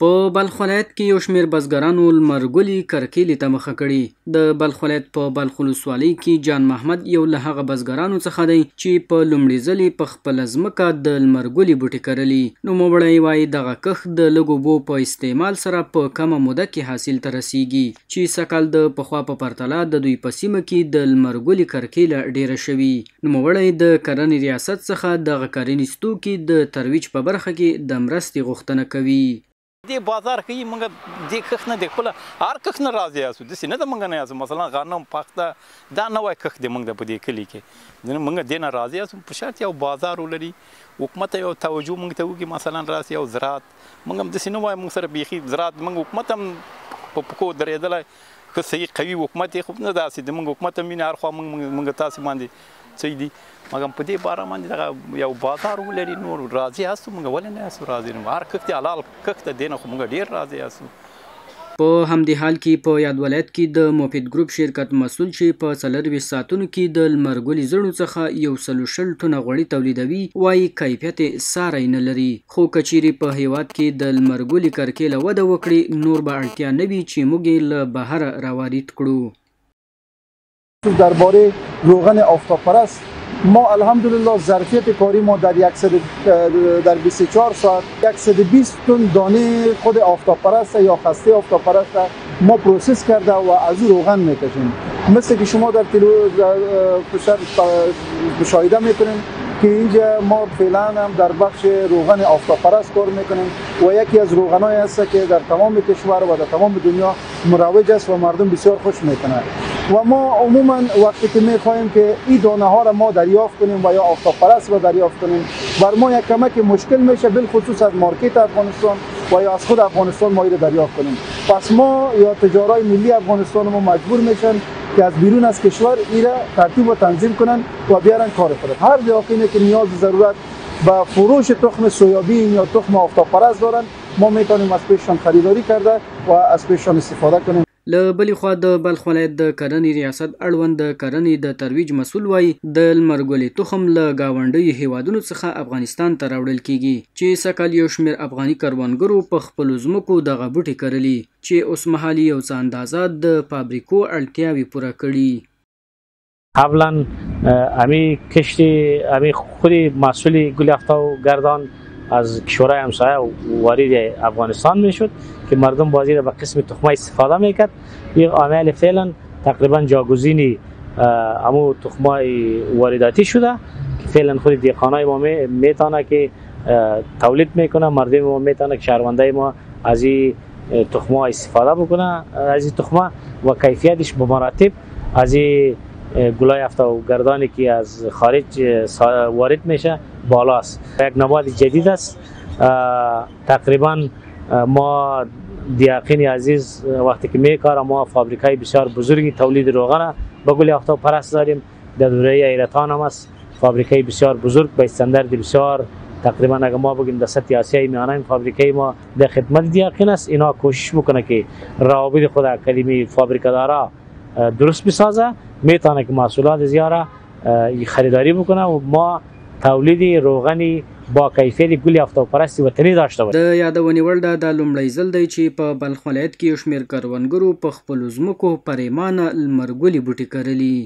په بلخ ولایت کې یو شمېر بزګرانو لمرګلي کرکیلې ته مخه کړې. د بلخ ولایت په بلخ ولسوالۍ کې جان محمد یو له هغه بزګرانو څخه دی چې په لومړي ځلې په خپله ځمکه د لمرګلي بوټي کرلي. نوموړی وایي دغه کښت د لږو اوبو په استعمال سره په کمه موده کې حاصل ته رسیږي چې سږکال د پخوا په پرتله د دوی په سیمه کې د لمرګلي کرکیله ډیره شوې. نوموړی د کرنې ریاست څخه دغه کرنیز توکي د ترویج په برخه کې د مرستې غوښتنه کوي. دی بازار کې موږ د کښت نه د خپل هر کښت نه راضي یاستو داسې نه ده موږ نه یاستو مثلا غنم پخته دا نوی کښت دی موږ د په دې کلي کې موږ دې نه راضي یاستو په شرط یو بازار ولري حکومت یو توجه موږ ته وکړي مثلا راسي یو زراعت موږ هم داسې نه وایو موږ سره بیخي زراعت موږ حکومت هم په پښو درېدلی ښه صحیح قوي حکومت یې خو نه داسې د موږ حکومت هم ویني هر خوا موږ تاسې باندې صحیح دي مګر په دې باره باندې دغه یو بازار ولري نور راضي یاستو موږ ولې نه یاستو راضي نه هر کښت حلال کښت دی نه خو موږ ډېر راضي یاستو. په همدې حال کې په یاد ولایت کې د موفید ګروپ شرکت مسؤل چې په 24 ساعتونو کې د لمرګلي زړو څخه 160 ټنه غوړي تولیدوي وایي کیفیت ساری نه لري خو کچیرې په هیواد کې د لمرګلي کرکیله وده وکړي نور به اړتیا نه وي چې موږ یې له بهره راوارد کړو. درباره روغن آفتابپرست ما الحمدلله ظرفیت کاری ما در 24 ساعت 120 تن دانه خود آفتابپرست یا خسته آفتابپرست ما پروسس کرده و از او روغن میکشیم مثل که شما در مشاهده میکنیم که اینجا ما فعلا هم در بخش روغن آفتابپرست کار میکنیم و یکی از روغنایی است که در تمام کشور و در تمام دنیا مروج است و مردم بسیار خوش میکنند و ما عموما وقتی که میخواهیم که این دانه ها را ما دریافت کنیم و یا آفتابپرست را دریافت کنیم بر ما یک کمک مشکل میشه بالخصوص از مارکت افغانستان و یا از خود افغانستان ما را دریافت کنیم پس ما یا تجارای ملی افغانستان ما مجبور میشن که از بیرون از کشور این را ترتیب و تنظیم کنن و بیارن کار خود هر داخلی که نیاز ضرورت به فروش تخم سویابین یا تخم آفتابپرست دارن ما میتونیم از پیششان خریداری کرده و از پیششان استفاده کنیم. له بلې خوا د بلخ ولایت د کرنې ریاست اړوند د کرنې د ترویج مسؤل وایي د لمرګلي تخم له ګاونډیو هیوادونو څخه افغانستان ته راوړل کیږي چې سږکال یو شمېر افغاني کروندګرو په خپلو ځمکو دغه بوټي کرلي چې اوسمهال یو څه اندازه د فابریکو اړتیاوې پوره کړي. قبلا امی کشتی امی خود مسئول گل افتاب گردان از کشورهای همسایه وارد افغانستان میشد که مردم بازی را به قسم تخمه استفاده میکرد. یک عامل فعلا تقریبا جاگزینی همو تخمه وارداتی شده که فعلا خود دیقانای ما میتونه که تولید میکنه مردم ما میتونه که شهروندای ما از این تخمه استفاده بکنه از این تخمه و کیفیتش به مراتب از این گلای افتابگردانی که از خارج وارد میشه بالاست. یک نبات جدید است تقریبا ما دیاقین عزیز وقتی که میکاره ما فابریکای بسیار بزرگی تولید روغن به گل آفتابپرست داریم در دوره ایرتان هم است فابریکای بسیار بزرگ به استاندارد بسیار تقریبا اگر ما بگیم در سطح آسیایی میانه فابریکای ما در خدمت دیاقین است اینا کوشش بکنه که روابط خود کلمی فابریکادارا درست بسازه میتونه که محصولات زیاره خریداری بکنه و ما تولید روغنی با کیفیت گل آفتابپرستی وطني داشته باشه. د یادونې وړ ده د لومړی ځل دی چې په بلخ ولایت کې یو شمېر کروندګرو په خپلو ځمکو پرېمانه لمرګلي بوټي کرلي.